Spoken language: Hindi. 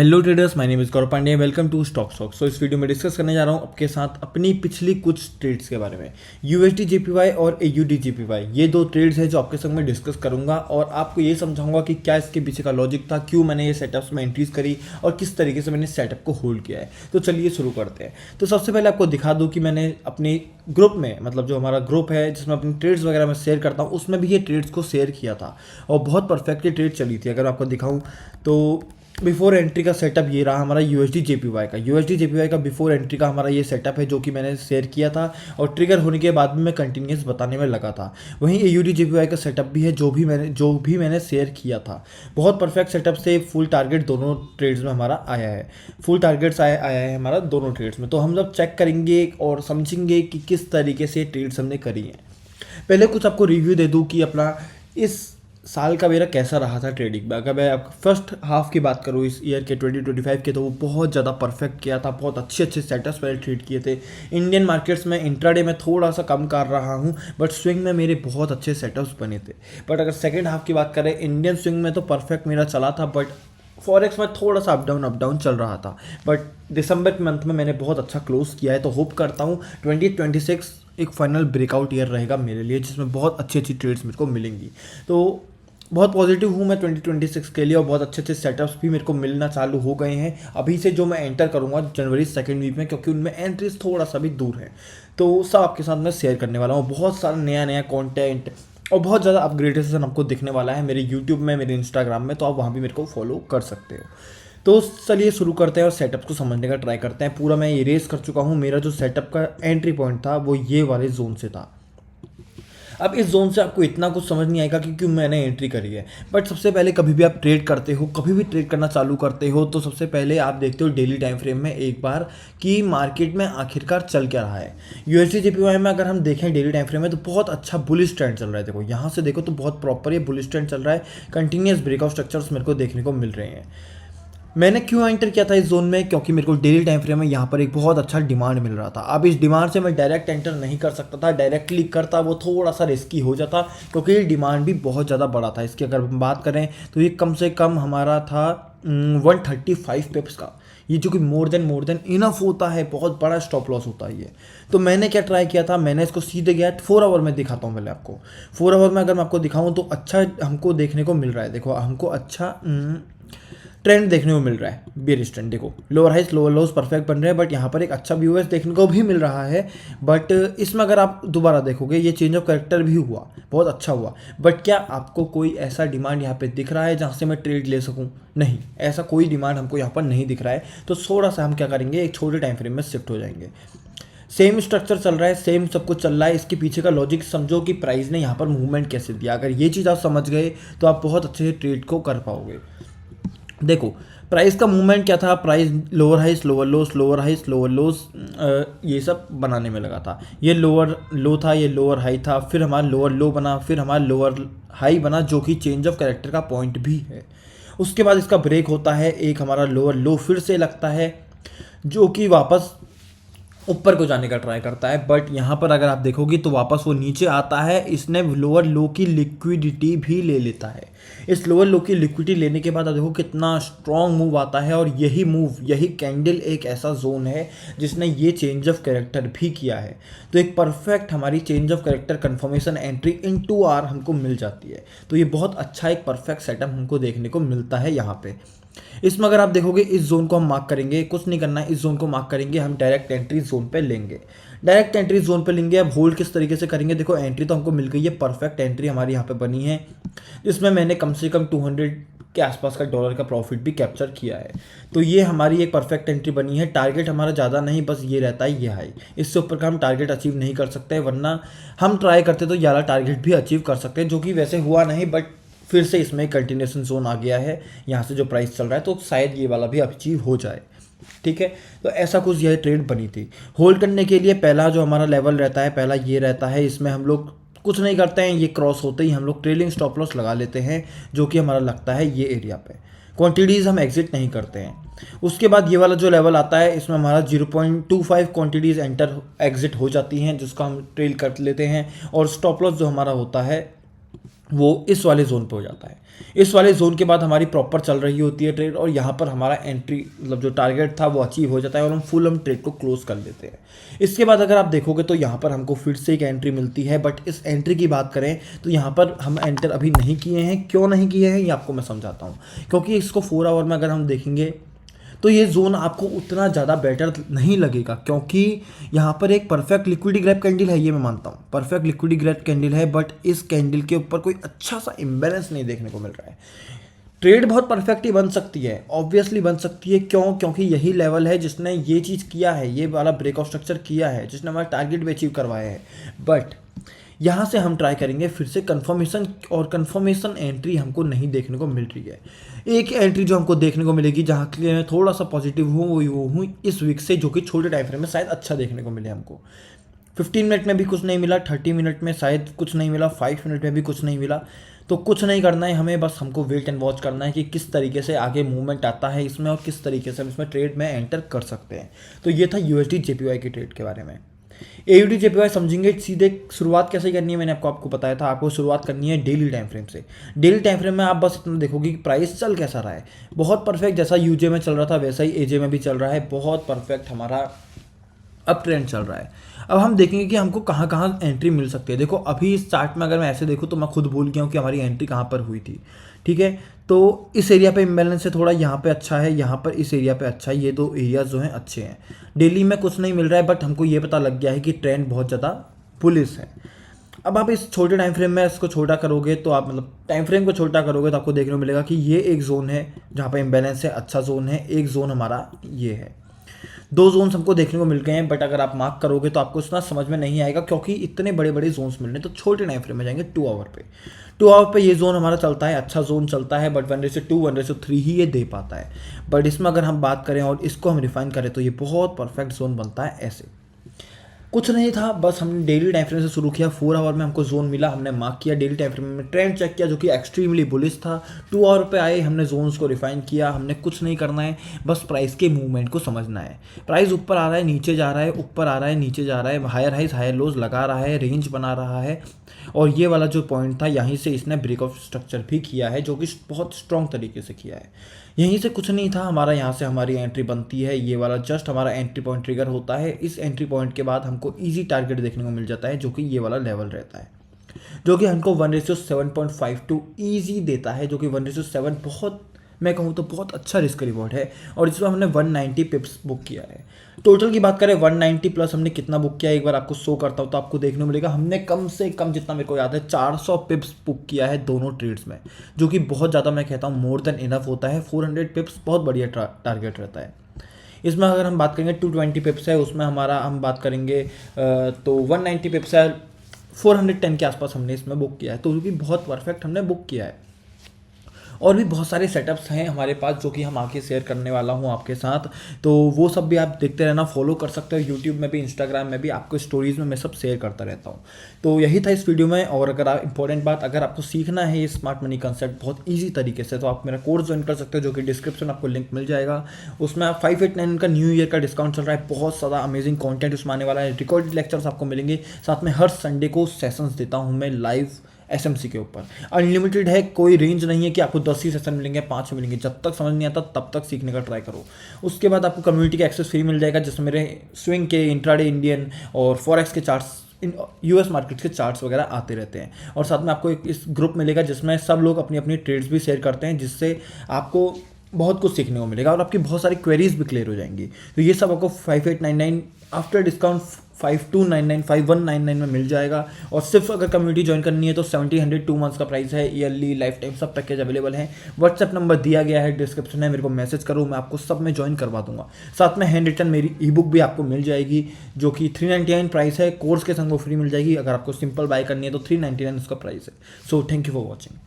Hello traders, my name is Gaurav Pandey. Welcome to stock. इस वीडियो में डिस्कस करने जा रहा हूँ आपके साथ अपनी पिछली कुछ ट्रेड्स के बारे में। यूएसडी जेपीवाई और एयूडी जेपीवाई, ये दो ट्रेड्स हैं जो आपके संग में डिस्कस करूंगा और आपको ये समझाऊंगा कि क्या इसके पीछे का लॉजिक था, क्यों मैंने ये सेटअप्स में एंट्रीज करी और किस तरीके से मैंने सेटअप को होल्ड किया है। तो चलिए शुरू करते हैं। तो सबसे पहले आपको दिखा दूँ कि मैंने अपनी ग्रुप में, मतलब जो हमारा ग्रुप है जिसमें अपनी ट्रेड्स वगैरह मैं शेयर करता हूँ, उसमें भी ये ट्रेड्स को शेयर किया था और बहुत परफेक्टली ट्रेड चली थी। अगर आपको दिखाऊँ तो बिफोर एंट्री का सेटअप ये रहा हमारा यूएसडी जेपीवाई का बिफोर एंट्री का हमारा ये सेटअप है जो कि मैंने शेयर किया था और ट्रिगर होने के बाद भी मैं कंटिन्यूस बताने में लगा था। वहीं एयूडी जेपीवाई का सेटअप भी है जो भी मैंने शेयर किया था। बहुत परफेक्ट सेटअप से फुल टारगेट दोनों ट्रेड्स में हमारा आया है। फुल टारगेट्स आया है हमारा दोनों ट्रेड्स में। तो हम जब चेक करेंगे और समझेंगे कि किस तरीके से ट्रेड्स हमने करी हैं। पहले कुछ आपको रिव्यू दे दूँ कि अपना इस साल का मेरा कैसा रहा था ट्रेडिंग में। अगर मैं आपको फर्स्ट हाफ की बात करूँ इस ईयर के 2025 के, तो वो बहुत ज़्यादा परफेक्ट किया था। बहुत अच्छे सेटअप्स मैंने ट्रेड किए थे। इंडियन मार्केट्स में इंट्राडे में थोड़ा सा कम कर रहा हूँ, बट स्विंग में मेरे बहुत अच्छे सेटअप्स बने थे। बट अगर सेकेंड हाफ की बात करें, इंडियन स्विंग में तो परफेक्ट मेरा चला था, बट फॉरेक्स में थोड़ा सा अप डाउन चल रहा था। बट दिसंबर के मंथ में मैंने बहुत अच्छा क्लोज किया है। तो होप करता हूँ 2026 एक फाइनल ब्रेकआउट ईयर रहेगा मेरे लिए, जिसमें बहुत अच्छी ट्रेड्स मेरे को मिलेंगी। तो बहुत पॉजिटिव हूँ मैं 2026 के लिए और बहुत अच्छे सेटअप्स भी मेरे को मिलना चालू हो गए हैं अभी से, जो मैं एंटर करूँगा जनवरी सेकेंड वीक में, क्योंकि उनमें एंट्रीज थोड़ा सा भी दूर है। तो सब आपके साथ मैं शेयर करने वाला हूँ। बहुत सारा नया कंटेंट और बहुत ज़्यादा अपग्रेडेशन आपको दिखने वाला है मेरे यूट्यूब में, मेरे इंस्टाग्राम में, तो आप वहाँ भी मेरे को फॉलो कर सकते हो। तो चलिए शुरू करते हैं और सेटअप को समझने का ट्राई करते हैं। पूरा मैं इरेज कर चुका हूँ। मेरा जो सेटअप का एंट्री पॉइंट था वो ये वाले जोन से था। अब इस जोन से आपको इतना कुछ समझ नहीं आएगा कि क्यों मैंने एंट्री करी है। बट सबसे पहले कभी भी आप ट्रेड करते हो, कभी भी ट्रेड करना चालू करते हो, तो सबसे पहले आप देखते हो डेली टाइम फ्रेम में एक बार कि मार्केट में आखिरकार चल क्या रहा है। यूएसडी जेपीवाई में अगर हम देखें डेली टाइम फ्रेम में, तो बहुत अच्छा बुलिश ट्रेंड चल रहा है। देखो यहाँ से देखो तो बहुत प्रॉपर ये बुलिश ट्रेंड चल रहा है। कंटिन्यूस ब्रेकआउट स्ट्रक्चर्स मेरे को देखने को मिल रहे हैं। मैंने क्यों एंटर किया था इस जोन में? क्योंकि मेरे को डेली टाइम फ्रेम में यहाँ पर एक बहुत अच्छा डिमांड मिल रहा था। अब इस डिमांड से मैं डायरेक्ट एंटर नहीं कर सकता था। डायरेक्ट क्लिक करता वो थोड़ा सा रिस्की हो जाता, क्योंकि ये डिमांड भी बहुत ज़्यादा बड़ा था। इसकी अगर हम बात करें तो ये कम से कम हमारा था 135 पिप्स का, ये जो कि मोर देन इनफ होता है। बहुत बड़ा स्टॉप लॉस होता है ये। तो मैंने क्या ट्राई किया था, मैंने इसको सीधे गया 4 आवर में दिखाता हूँ पहले आपको। 4 आवर में अगर मैं आपको दिखाऊँ तो अच्छा हमको देखने को मिल रहा है। देखो हमको अच्छा ट्रेंड देखने को मिल रहा है, बेरिश ट्रेंड। देखो लोअर हाइस लोअर लोज परफेक्ट बन रहे हैं, बट यहाँ पर एक अच्छा व्यूअर्स देखने को भी मिल रहा है। बट इसमें अगर आप दोबारा देखोगे ये चेंज ऑफ कैरेक्टर भी हुआ, बहुत अच्छा हुआ। बट क्या आपको कोई ऐसा डिमांड यहाँ पे दिख रहा है जहाँ से मैं ट्रेड ले सकूँ? नहीं, ऐसा कोई डिमांड हमको यहाँ पर नहीं दिख रहा है। तो थोड़ा सा हम क्या करेंगे, एक छोटे टाइम फ्रेम में शिफ्ट हो जाएंगे। सेम स्ट्रक्चर चल रहा है, सेम सब कुछ चल रहा है। इसके पीछे का लॉजिक समझो कि प्राइस ने यहाँ पर मूवमेंट कैसे दिया। अगर ये चीज़ आप समझ गए तो आप बहुत अच्छे से ट्रेड को कर पाओगे। देखो प्राइस का मूवमेंट क्या था, प्राइस लोअर हाइस लोअर लोस ये सब बनाने में लगा था। ये लोअर लो था, ये लोअर हाई था, फिर हमारा लोअर लो बना, फिर हमारा लोअर हाई बना, जो कि चेंज ऑफ कैरेक्टर का पॉइंट भी है। उसके बाद इसका ब्रेक होता है, एक हमारा लोअर लो फिर से लगता है, जो कि वापस ऊपर को जाने का ट्राई करता है। बट यहाँ पर अगर आप देखोगे तो वापस वो नीचे आता है। इसने लोअर लो की लिक्विडिटी भी ले लेता है। इस लोअर लो की लिक्विडिटी लेने के बाद आप देखो कितना स्ट्रॉन्ग मूव आता है। और यही कैंडल एक ऐसा जोन है जिसने ये चेंज ऑफ कैरेक्टर भी किया है। तो एक परफेक्ट हमारी change of character confirmation entry in 2 hour हमको मिल जाती है। तो ये बहुत अच्छा एक परफेक्ट सेटअप हमको देखने को मिलता है यहाँ पे। इसमें अगर आप देखोगे इस जोन को हम मार्क करेंगे, कुछ नहीं करना है, इस जोन को मार्क करेंगे, हम डायरेक्ट एंट्री जोन पे लेंगे। डायरेक्ट एंट्री जोन पे लेंगे। अब होल्ड किस तरीके से करेंगे? देखो एंट्री तो हमको मिल गई है, परफेक्ट एंट्री हमारी यहाँ पे बनी है, जिसमें मैंने कम से कम 200 के आसपास का डॉलर का प्रॉफिट भी कैप्चर किया है। तो ये हमारी एक परफेक्ट एंट्री बनी है। टारगेट हमारा ज़्यादा नहीं, बस ये रहता है ये हाई। इससे ऊपर का हम टारगेट अचीव नहीं कर सकते, वरना हम ट्राई करते तो ज़्यादा टारगेट भी अचीव कर सकते हैं, जो कि वैसे हुआ नहीं। बट फिर से इसमें कंटिन्यूएशन जोन आ गया है यहाँ से जो प्राइस चल रहा है, तो शायद ये वाला भी अचीव हो जाए। ठीक है, तो ऐसा कुछ यह ट्रेड बनी थी। होल्ड करने के लिए पहला जो हमारा लेवल रहता है, पहला ये रहता है। इसमें हम लोग कुछ नहीं करते हैं, ये क्रॉस होते ही हम लोग ट्रेलिंग स्टॉप लॉस लगा लेते हैं, जो कि हमारा लगता है ये एरिया पे। क्वांटिटीज़ हम एग्जिट नहीं करते हैं। उसके बाद ये वाला जो लेवल आता है, इसमें हमारा 0.25 क्वांटिटीज़ एंटर एग्जिट हो जाती हैं, जिसको हम ट्रेल कर लेते हैं। और स्टॉप लॉस जो हमारा होता है वो इस वाले जोन पे हो जाता है। इस वाले जोन के बाद हमारी प्रॉपर चल रही होती है ट्रेड, और यहाँ पर हमारा एंट्री मतलब जो टारगेट था वो अचीव हो जाता है और हम ट्रेड को क्लोज कर लेते हैं। इसके बाद अगर आप देखोगे तो यहाँ पर हमको फिर से एक एंट्री मिलती है, बट इस एंट्री की बात करें तो यहाँ पर हम एंटर अभी नहीं किए हैं। क्यों नहीं किए हैं ये आपको मैं समझाता हूँ। क्योंकि इसको 4 आवर में अगर हम देखेंगे तो ये जोन आपको उतना ज़्यादा बेटर नहीं लगेगा, क्योंकि यहाँ पर एक परफेक्ट लिक्विडी ग्रैप कैंडल है, ये मैं मानता हूँ परफेक्ट लिक्विडी ग्रैप कैंडल है, बट इस कैंडल के ऊपर कोई अच्छा सा इम्बैलेंस नहीं देखने को मिल रहा है। ट्रेड बहुत परफेक्ट ही बन सकती है, ऑब्वियसली बन सकती है। क्यों? क्योंकि यही लेवल है जिसने ये चीज़ किया है, ये वाला ब्रेकआउट स्ट्रक्चर किया है, जिसने हमारा टारगेट भी अचीव करवाया है। बट यहाँ से हम ट्राई करेंगे फिर से कंफर्मेशन, और कंफर्मेशन एंट्री हमको नहीं देखने को मिल रही है। एक एंट्री जो हमको देखने को मिलेगी जहाँ के लिए मैं थोड़ा सा पॉजिटिव हूँ वो हूँ इस वीक से, जो कि छोटे टाइम फ्रेम में शायद अच्छा देखने को मिले हमको। 15 मिनट में भी कुछ नहीं मिला, 30 मिनट में शायद कुछ नहीं मिला, 5 मिनट में भी कुछ नहीं मिला। तो कुछ नहीं करना है हमें, बस हमको वेट एंड वॉच करना है कि किस तरीके से आगे मूवमेंट आता है इसमें और किस तरीके से हम इसमें ट्रेड में एंटर कर सकते हैं। तो ये था यूएसडी जेपीवाई के ट्रेड के बारे में। एयूडी जेपीवाई समझेंगे सीधे शुरुआत कैसे करनी है। मैंने आपको बताया था, आपको शुरुआत करनी है डेली टाइम फ्रेम से। डेली टाइम फ्रेम में आप बस इतना देखोगे कि प्राइस चल कैसा रहा है। बहुत परफेक्ट, जैसा यूजे में चल रहा था वैसा ही एजे में भी चल रहा है। बहुत परफेक्ट हमारा अप ट्रेंड चल रहा है। अब हम देखेंगे कि हमको कहाँ कहाँ एंट्री मिल सकती है। देखो अभी इस चार्ट में अगर मैं ऐसे देखूँ तो मैं खुद भूल गया हूँ कि हमारी एंट्री कहाँ पर हुई थी। ठीक है, तो इस एरिया पे इम्बैलेंस है थोड़ा, यहाँ पे अच्छा है, यहाँ पर इस एरिया पे अच्छा है। ये दो एरियाज जो हैं अच्छे हैं। डेली में कुछ नहीं मिल रहा है, बट हमको ये पता लग गया है कि ट्रेंड बहुत ज़्यादा बुलिश है। अब आप इस छोटे टाइम फ्रेम में इसको छोटा करोगे तो आप मतलब टाइम फ्रेम को छोटा करोगे तो आपको देखने को मिलेगा कि ये एक जोन है जहाँ पे इम्बैलेंस है, अच्छा जोन है। एक जोन हमारा ये है। 2 जोन्स हमको देखने को मिल गए हैं, बट अगर आप मार्क करोगे तो आपको इतना समझ में नहीं आएगा, क्योंकि इतने बड़े बड़े जोन्स मिल रहे हैं। तो छोटे टाइम फ्रेम में जाएंगे 2 आवर पे। 2 आवर पे ये जोन हमारा चलता है, अच्छा जोन चलता है, बट 1:2 1:3 ही ये दे पाता है। बट इसमें अगर हम बात करें और इसको हम रिफाइन करें तो ये बहुत परफेक्ट जोन बनता है ऐसे। कुछ नहीं था, बस हमने डेली टाइम फ्रेम से शुरू किया। 4 आवर में हमको जोन मिला, हमने मार्क किया। डेली टाइम फ्रेम में ट्रेंड चेक किया जो कि एक्सट्रीमली बुलिश था। 2 आवर पे आए, हमने जोन्स को रिफाइन किया। हमने कुछ नहीं करना है, बस प्राइस के मूवमेंट को समझना है। प्राइस ऊपर आ रहा है, नीचे जा रहा है, ऊपर आ रहा है, नीचे जा रहा है, हायर हाइज हायर लोज लगा रहा है, रेंज बना रहा है। और ये वाला जो पॉइंट था यहीं से इसने ब्रेकआउट स्ट्रक्चर भी किया है, जो कि बहुत स्ट्रॉन्ग तरीके से किया है। यहीं से कुछ नहीं था हमारा, यहाँ से हमारी एंट्री बनती है। ये वाला जस्ट हमारा एंट्री पॉइंट ट्रिगर होता है। इस एंट्री पॉइंट के बाद हमको इजी टारगेट देखने को मिल जाता है, जो कि ये वाला लेवल रहता है, जो कि हमको 1:7.52 ईजी देता है, जो कि 1:7 बहुत, मैं कहूँ तो बहुत अच्छा रिस्क रिवॉर्ड है। और इसमें हमने 190 पिप्स बुक किया है। टोटल की बात करें 190 प्लस हमने कितना बुक किया है एक बार आपको शो करता हूँ तो आपको देखने को मिलेगा। हमने कम से कम, जितना मेरे को याद है, 400 पिप्स बुक किया है दोनों ट्रेड्स में, जो कि बहुत ज़्यादा, मैं कहता हूँ मोर देन इनफ होता है। 400 पिप्स बहुत बढ़िया टारगेट रहता है। इसमें अगर हम बात करेंगे 220 पिप्स है, उसमें हमारा हम बात करेंगे तो 190 पिप्स है, 410 के आसपास हमने इसमें बुक किया है, तो वो भी बहुत परफेक्ट हमने बुक किया है। और भी बहुत सारे सेटअप्स हैं हमारे पास जो कि हम आगे शेयर करने वाला हूँ आपके साथ, तो वो सब भी आप देखते रहना, फॉलो कर सकते हो। यूट्यूब में भी, इंस्टाग्राम में भी, आपको स्टोरीज़ में मैं सब शेयर करता रहता हूँ। तो यही था इस वीडियो में। और अगर आप इंपॉर्टेंट बात, अगर आपको सीखना है ये स्मार्ट मनी कंसेप्ट बहुत ईजी तरीके से, तो आप मेरा कोर्स ज्वाइन कर सकते हो, जो कि डिस्क्रिप्शन में आपको लिंक मिल जाएगा। उसमें आप 589 का न्यू ईयर का डिस्काउंट चल रहा है। बहुत ज़्यादा अमेजिंग कॉन्टेंट उसमें आने वाला है। रिकॉर्डेड लेक्चर्स आपको मिलेंगे, साथ में हर संडे को सेशंस देता हूँ मैं लाइव एसएमसी के ऊपर। अनलिमिटेड है, कोई रेंज नहीं है कि आपको 10 ही सेशन मिलेंगे, 5 मिलेंगे। जब तक समझ नहीं आता तब तक सीखने का ट्राई करो। उसके बाद आपको कम्युनिटी का एक्सेस फ्री मिल जाएगा, जिसमें मेरे स्विंग के, इंट्राडे इंडियन और फॉरेक्स के चार्ट्स, इन यूएस मार्केट्स के चार्ट्स वगैरह आते रहते हैं। और साथ में आपको एक इस ग्रुप मिलेगा जिसमें सब लोग अपनी अपनी ट्रेड्स भी शेयर करते हैं, जिससे आपको बहुत कुछ सीखने को मिलेगा और आपकी बहुत सारी क्वेरीज भी क्लियर हो जाएंगी। तो ये सब आपको 5899 आफ्टर डिस्काउंट 5299 5199 में मिल जाएगा। और सिर्फ अगर कम्युनिटी ज्वाइन करनी है तो 70 2 मंथ्स का प्राइस है। ईयरली, लाइफ टाइम सब पैकेज अवेलेबल है। व्हाट्सएप नंबर दिया गया है डिस्क्रिप्शन में, मेरे को मैसेज करो, मैं आपको सब में ज्वाइन करवा दूंगा। साथ में हैंड रिटन मेरी ई बुक भी आपको मिल जाएगी, जो कि 399 प्राइस है। कोर्स के संग वो फ्री मिल जाएगी। अगर आपको सिंपल बाय करनी है तो 399 उसका प्राइस है। So thank you for watching.